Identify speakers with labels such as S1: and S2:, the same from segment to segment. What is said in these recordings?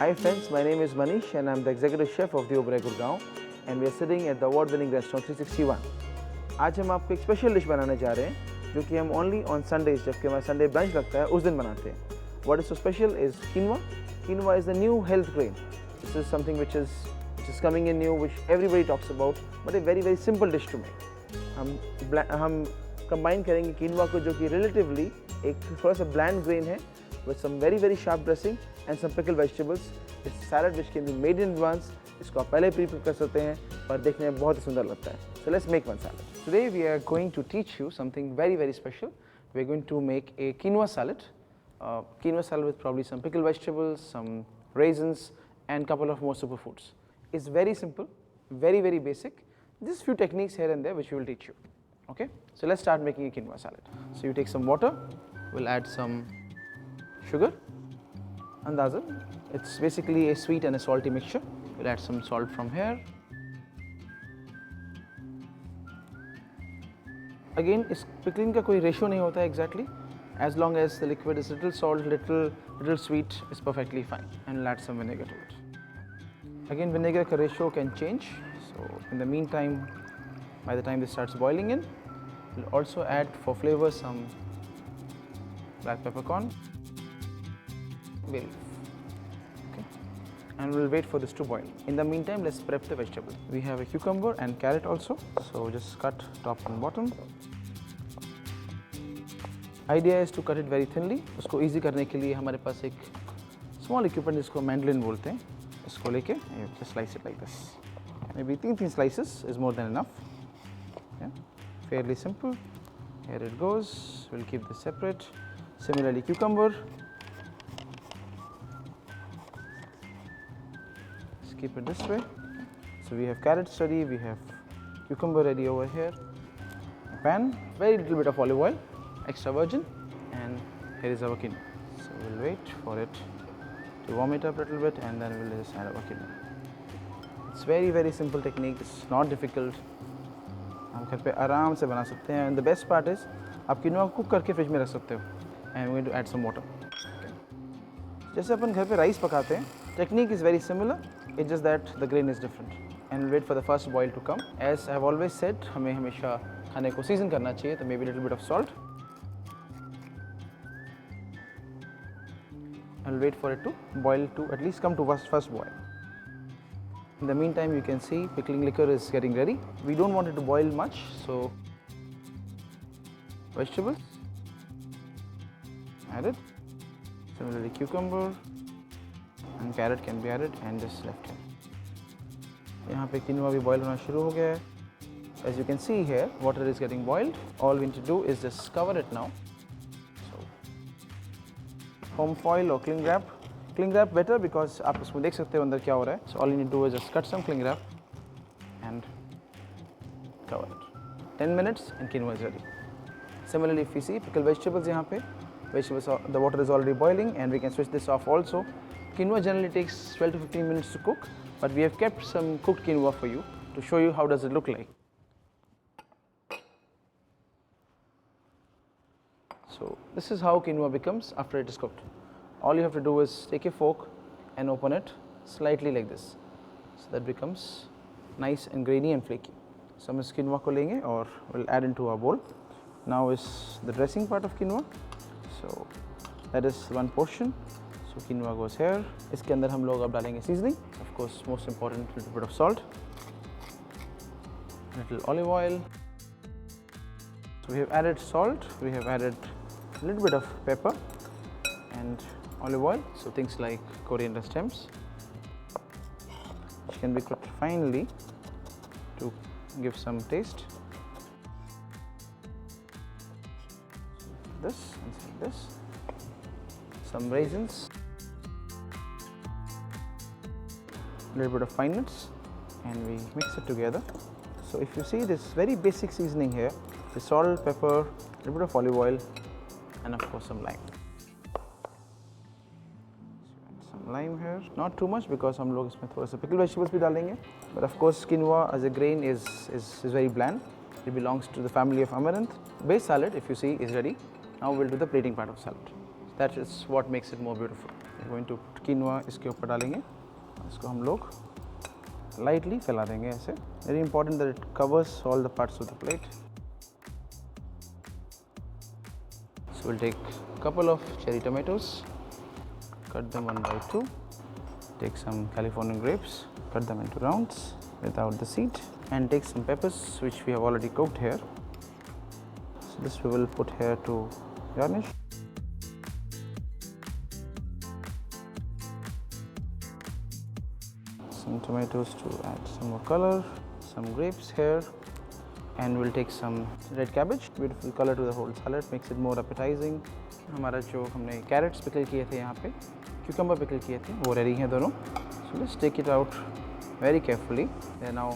S1: Hi friends, my name is Manish and I'm the executive chef of the Oberoi Gurgaon and we are sitting at the award-winning restaurant 361. आज हम आपको एक special dish बनाने जा रहे हैं जो कि हम ओनली ऑन संडेज जबकि हमारा संडे ब्रंच लगता है उस दिन बनाते हैं. What is so special is quinoa. Quinoa is the new health grain. This is something which is coming in new, which everybody talks about, but a very simple dish to make. हम combine करेंगे quinoa को जो कि relatively एक थोड़ा सा bland grain है with some very sharp dressing and some pickled vegetables. It's a salad which can be made in advance. इसको आप पहले प्री-प्रिप कर सकते हैं और देखने में बहुत ही सुंदर लगता है. So let's make one salad. Today we are going to teach you something very special. We are going to make a quinoa salad. Quinoa salad with probably some pickled vegetables, some raisins and couple of more superfoods. It's very simple, very basic. Just few techniques here and there which we will teach you. Okay, so let's start making a quinoa salad. So you take some water, we'll add some sugar, andazan. It's basically a sweet and a salty mixture. We'll add some salt from here. Again, इस pickling का कोई ratio नहीं होता है exactly. As long as the liquid is little salt, little sweet, is perfectly fine. And we'll add some vinegar to it. Again, vinegar ka ratio can change. So in the meantime, by the time this starts boiling in, we'll also add for flavor some black peppercorn, bay leaf. Okay. And we'll wait for this to boil. In the meantime, let's prep the vegetable. We have a cucumber and carrot also. So just cut top and bottom. Idea is to cut it very thinly. उसको easy करने के लिए हमारे पास एक small equipment जिसको mandolin बोलते हैं. इसको लेके just slice it like this. Maybe thin slices is more than enough. Yeah. Fairly simple. Here it goes. We'll keep this separate. Similarly, cucumber. Let's keep it this way. So we have carrots ready. We have cucumber ready over here. A pan. Very little bit of olive oil. Extra virgin, and here is our quinoa. So we'll wait for it to warm it up a little bit and then we'll just add our quinoa. It's very simple technique. It's not difficult. हम घर पे आराम से बना सकते हैं. And the best part is आप quinoa को cook करके फ्रिज में रख सकते हो. And we're going to add some water. Okay. जैसे अपन घर पे राइस पकाते हैं, technique is very similar. It's just that the grain is different. And we'll wait for the first boil to come. As I've always said, हमें हमेशा खाने को season करना चाहिए, तो maybe a little bit of salt. I'll wait for it to boil to at least come to first boil. In the meantime, you can see pickling liquor is getting ready. We don't want it to boil much, so vegetables added. Similarly, cucumber and carrot can be added and just left here. यहाँ पे quinoa भी boil होना शुरू हो गया है. As you can see here, water is getting boiled. All we need to do is just cover it now. Foam foil or cling wrap. Cling wrap better because आप इसमें देख सकते हो अंदर क्या हो रहा है. So all you need to do is just cut some cling wrap and cover it. 10 minutes and quinoa is ready. Similarly, if you see pickled vegetables यहाँ पे, the water is already boiling and we can switch this off also. Quinoa generally takes 12 to 15 minutes to cook, but we have kept some cooked quinoa for you to show you how does it look like. So this is how quinoa becomes after it is cooked. All you have to do is take a fork and open it slightly like this. So that becomes nice and grainy and flaky. So हम इस quinoa को लेंगे और we'll add into our bowl. Now is the dressing part of quinoa. So that is one portion. So quinoa goes here. इसके अंदर हम लोग अब डालेंगे seasoning. Of course, most important, little bit of salt, little olive oil. So we have added salt. We have added a little bit of pepper and olive oil, so things like coriander stems, which can be cooked finely to give some taste. This, inside this, some raisins, a little bit of pine nuts, and we mix it together. So if you see this very basic seasoning here, the salt, pepper, a little bit of olive oil, and of course some lime. Some lime here, not too much because हम लोग इसमें थोड़ा सा pickled vegetables भी डालेंगे. But of course quinoa as a grain is very bland. It belongs to the family of amaranth. Base salad, if you see, is ready. Now we'll do the plating part of salad. That is what makes it more beautiful. Going to quinoa इसके ऊपर डालेंगे, इसको हम लोग lightly फैला देंगे ऐसे। Very important that it covers all the parts of the plate. So will take couple of cherry tomatoes, cut them 1 by 2, take some Californian grapes, cut them into rounds without the seed, and take some peppers which we have already cooked here. So this we will put here to garnish. Some tomatoes to add some more color, some grapes here, and we'll take some red cabbage, beautiful color to the whole salad, makes it more appetizing. हमारा जो हमने crates pickle किए थे यहाँ पे, cucumber pickle किए थे, वो रेडी हैं दोनों। So let's take it out very carefully. They are now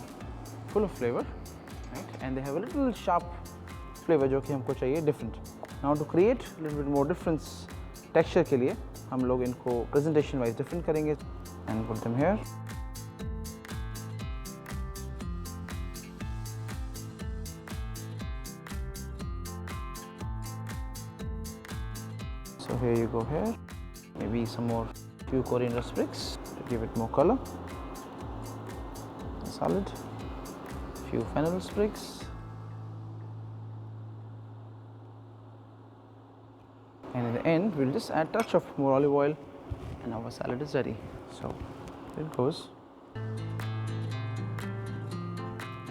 S1: full of flavour, right, and they have a little sharp flavour जो कि हमको चाहिए different. Now to create little bit more difference texture के लिए हम लोग इनको प्रेजेंटेशन वाइज डिफरेंट करेंगे and put them here. So here you go here, maybe some more few coriander sprigs to give it more color. Salad, few fennel sprigs, and in the end we'll just add touch of more olive oil and our salad is ready. So here it goes,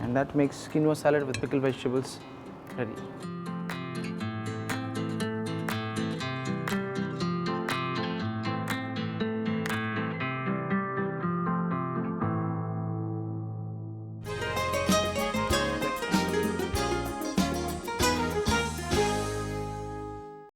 S1: and that makes quinoa salad with pickled vegetables ready.